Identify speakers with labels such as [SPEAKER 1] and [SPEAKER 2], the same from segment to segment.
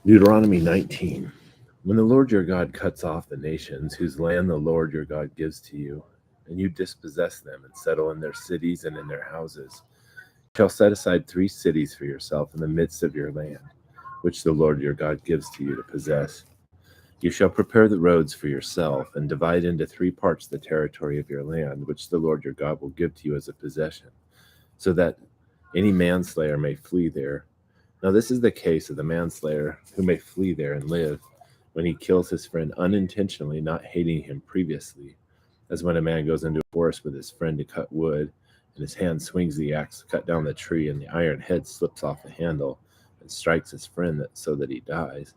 [SPEAKER 1] Deuteronomy 19. When the Lord your God cuts off the nations whose land the Lord your God gives to you, and you dispossess them and settle in their cities and in their houses, you shall set aside 3 cities for yourself in the midst of your land, which the Lord your God gives to you to possess. You shall prepare the roads for yourself, and divide into 3 parts the territory of your land, which the Lord your God will give to you as a possession, so that any manslayer may flee there. Now this is the case of the manslayer who may flee there and live, when he kills his friend unintentionally, not hating him previously, as when a man goes into a forest with his friend to cut wood, and his hand swings the axe to cut down the tree, and the iron head slips off the handle and strikes his friend so that he dies.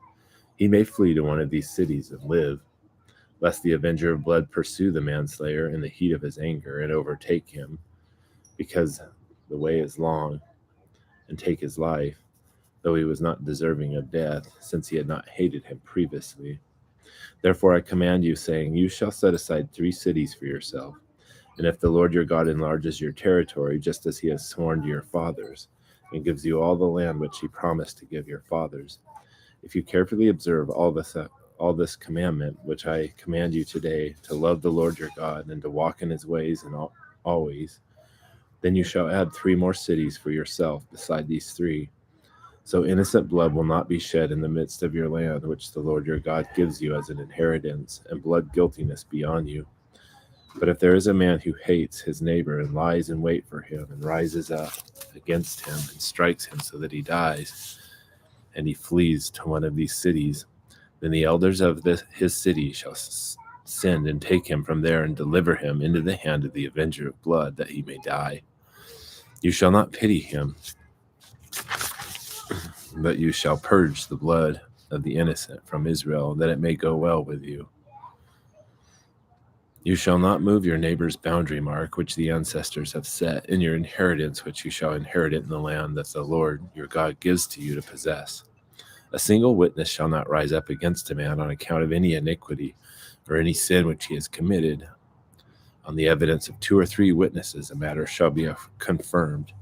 [SPEAKER 1] He may flee to one of these cities and live, lest the avenger of blood pursue the manslayer in the heat of his anger and overtake him, because the way is long, and take his life, though he was not deserving of death, since he had not hated him previously. Therefore I command you, saying, you shall set aside 3 cities for yourself. And if the Lord your God enlarges your territory, just as he has sworn to your fathers, and gives you all the land which he promised to give your fathers, if you carefully observe all this commandment which I command you today, to love the Lord your God, and to walk in his ways and always, then you shall add 3 more cities for yourself beside these 3. So innocent blood will not be shed in the midst of your land, which the Lord your God gives you as an inheritance, and blood guiltiness be on you. But if there is a man who hates his neighbor and lies in wait for him and rises up against him and strikes him so that he dies, and he flees to one of these cities, then the elders of his city shall send and take him from there and deliver him into the hand of the avenger of blood, that he may die. You shall not pity him, but you shall purge the blood of the innocent from Israel, that it may go well with you. You shall not move your neighbor's boundary mark, which the ancestors have set, in your inheritance, which you shall inherit in the land that the Lord your God gives to you to possess. A single witness shall not rise up against a man on account of any iniquity or any sin which he has committed. On the evidence of 2 or 3 witnesses, a matter shall be confirmed.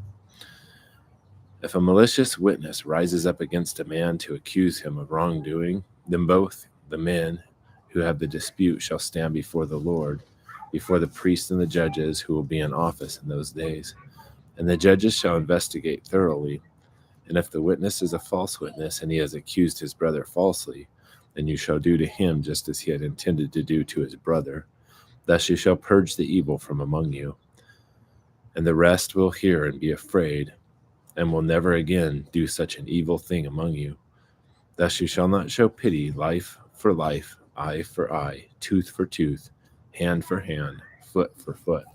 [SPEAKER 1] If a malicious witness rises up against a man to accuse him of wrongdoing, then both the men who have the dispute shall stand before the Lord, before the priests and the judges who will be in office in those days. And the judges shall investigate thoroughly. And if the witness is a false witness, and he has accused his brother falsely, then you shall do to him just as he had intended to do to his brother. Thus you shall purge the evil from among you. And the rest will hear and be afraid, and will never again do such an evil thing among you. Thus you shall not show pity, life for life, eye for eye, tooth for tooth, hand for hand, foot for foot.